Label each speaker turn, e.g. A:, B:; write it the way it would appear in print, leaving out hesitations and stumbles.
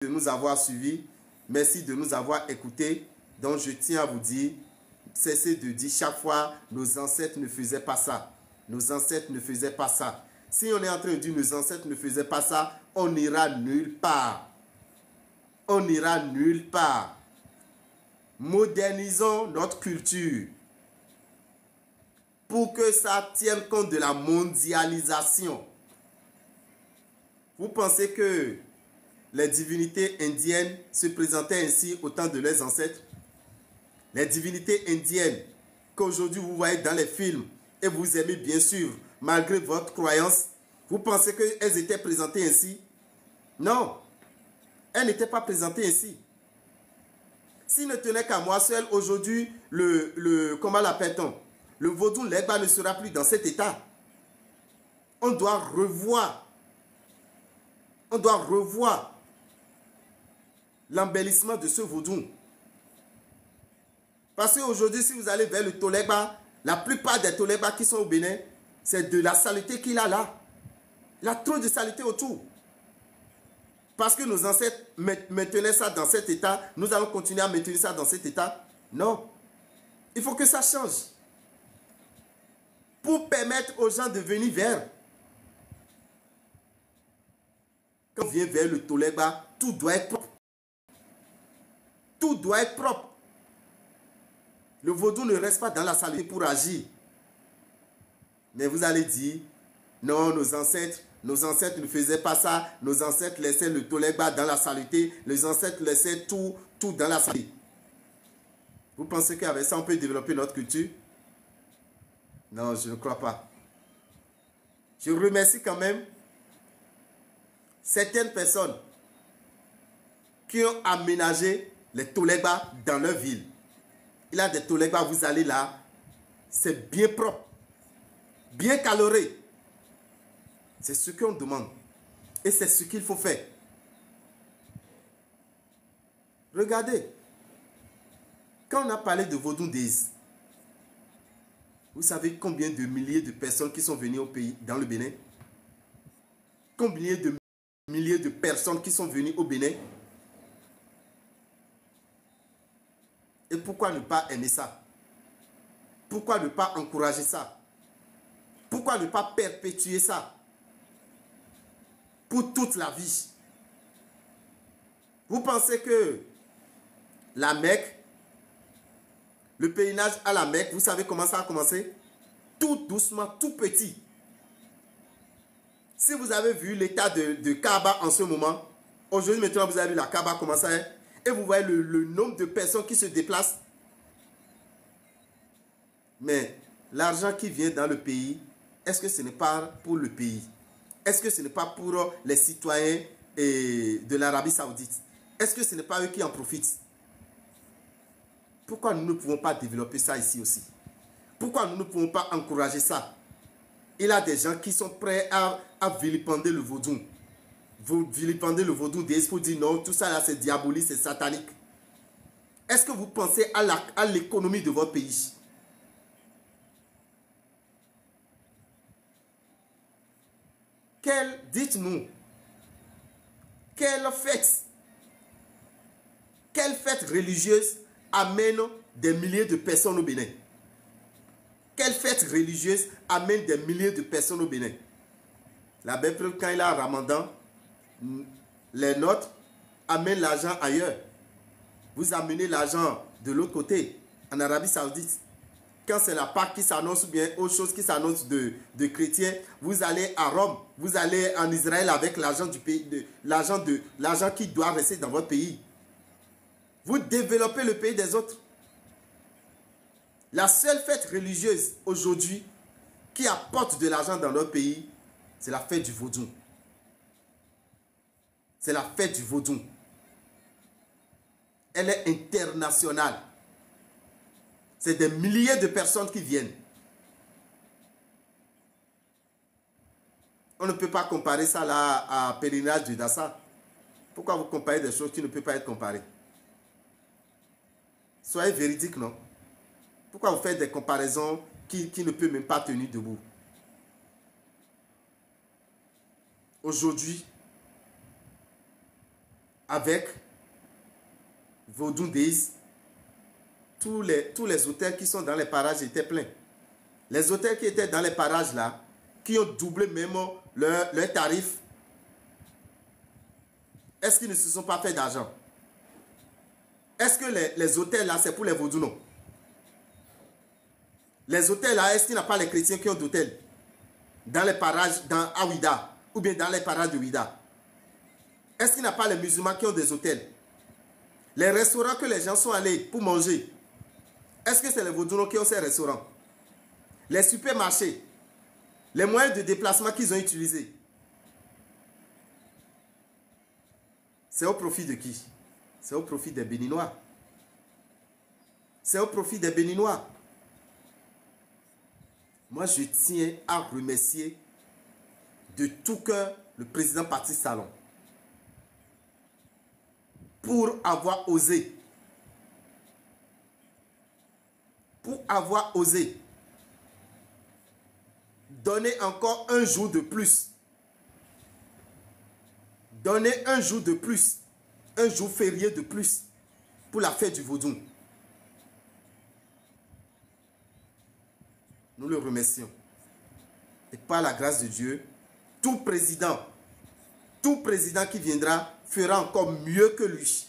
A: de nous avoir suivis. Merci de nous avoir écoutés. Donc, je tiens à vous dire, cessez de dire chaque fois, nos ancêtres ne faisaient pas ça. Nos ancêtres ne faisaient pas ça. Si on est en train de dire nos ancêtres ne faisaient pas ça, on n'ira nulle part. On n'ira nulle part. Modernisons notre culture pour que ça tienne compte de la mondialisation. Vous pensez que les divinités indiennes se présentaient ainsi au temps de leurs ancêtres? Les divinités indiennes qu'aujourd'hui vous voyez dans les films et vous aimez bien suivre malgré votre croyance, vous pensez qu'elles étaient présentées ainsi? Non, elles n'étaient pas présentées ainsi. S'il ne tenait qu'à moi seul, aujourd'hui, comment l'appelle-t-on? Le vaudou Legba ne sera plus dans cet état. On doit revoir l'embellissement de ce vaudou. Parce qu'aujourd'hui, si vous allez vers le Tolegba, la plupart des Tolegba qui sont au Bénin, c'est de la saleté qu'il a là. Il y a trop de saleté autour. Parce que nos ancêtres maintenaient ça dans cet état, nous allons continuer à maintenir ça dans cet état. Non. Il faut que ça change. Pour permettre aux gens de venir vers. Quand on vient vers le Tolegba, tout doit être propre. Tout doit être propre. Le vaudou ne reste pas dans la saleté pour agir. Mais vous allez dire, non, nos ancêtres ne faisaient pas ça. Nos ancêtres laissaient le Tolegba dans la saleté. Les ancêtres laissaient tout dans la saleté. Vous pensez qu'avec ça, on peut développer notre culture? Non, je ne crois pas. Je remercie quand même certaines personnes qui ont aménagé les Tolegba dans leur ville. Il y a des Tolegba, vous allez là, c'est bien propre, bien caloré. C'est ce qu'on demande. Et c'est ce qu'il faut faire. Regardez. Quand on a parlé de Vodou Days, vous savez combien de milliers de personnes qui sont venues au pays, dans le Bénin? Combien de milliers de personnes qui sont venues au Bénin? Et pourquoi ne pas aimer ça? Pourquoi ne pas encourager ça? Pourquoi ne pas perpétuer ça? Pour toute la vie. Vous pensez que la Mecque, le pèlerinage à la Mecque, vous savez comment ça a commencé? Tout doucement, tout petit. Si vous avez vu l'état de Kaaba en ce moment, aujourd'hui maintenant vous avez vu la Kaaba comment ça est, et vous voyez le nombre de personnes qui se déplacent. Mais l'argent qui vient dans le pays, est-ce que ce n'est pas pour le pays? Est-ce que ce n'est pas pour les citoyens de l'Arabie Saoudite? Est-ce que ce n'est pas eux qui en profitent? Pourquoi nous ne pouvons pas développer ça ici aussi? Pourquoi nous ne pouvons pas encourager ça? Il y a des gens qui sont prêts à vilipender le vaudou. Vous vilipendez le vaudou des pour dire non, tout ça là c'est diabolique, c'est satanique. Est-ce que vous pensez à l'économie de votre pays? Dites-nous, quelle fête religieuse amène des milliers de personnes au Bénin? Quelle fête religieuse amène des milliers de personnes au Bénin? La belle preuve, quand il y a un Ramadan, les nôtres amènent l'argent ailleurs. Vous amenez l'argent de l'autre côté, en Arabie Saoudite. Quand c'est la Pâque qui s'annonce ou bien autre chose qui s'annonce de chrétiens, vous allez à Rome, vous allez en Israël avec l'argent du pays, l'argent qui doit rester dans votre pays. Vous développez le pays des autres. La seule fête religieuse aujourd'hui qui apporte de l'argent dans notre pays, c'est la fête du vaudou. C'est la fête du vaudou. Elle est internationale. C'est des milliers de personnes qui viennent. On ne peut pas comparer ça là à pèlerinage du Dassa. Pourquoi vous comparez des choses qui ne peuvent pas être comparées? Soyez véridiques, non? Pourquoi vous faites des comparaisons qui ne peuvent même pas tenir debout? Aujourd'hui, avec Vodou Days, tous les hôtels qui sont dans les parages étaient pleins. Les hôtels qui étaient dans les parages là, qui ont doublé même leur tarif, est-ce qu'ils ne se sont pas fait d'argent? Est-ce que les hôtels là, c'est pour les vaudous? Non. Les hôtels là, est-ce qu'il n'y a pas les chrétiens qui ont d'hôtels dans les parages, à Ouida, ou bien dans les parages de Ouida? Est-ce qu'il n'y a pas les musulmans qui ont des hôtels? Les restaurants que les gens sont allés pour manger, est-ce que c'est les vaudous qui ont ces restaurants? Les supermarchés, les moyens de déplacement qu'ils ont utilisés, c'est au profit de qui? C'est au profit des Béninois. C'est au profit des Béninois. Moi, je tiens à remercier de tout cœur le président Patrice Talon pour avoir osé. Pour avoir osé donner encore un jour de plus. Donner un jour de plus. Un jour férié de plus pour la fête du Vaudou. Nous le remercions. Et par la grâce de Dieu, tout président qui viendra fera encore mieux que lui.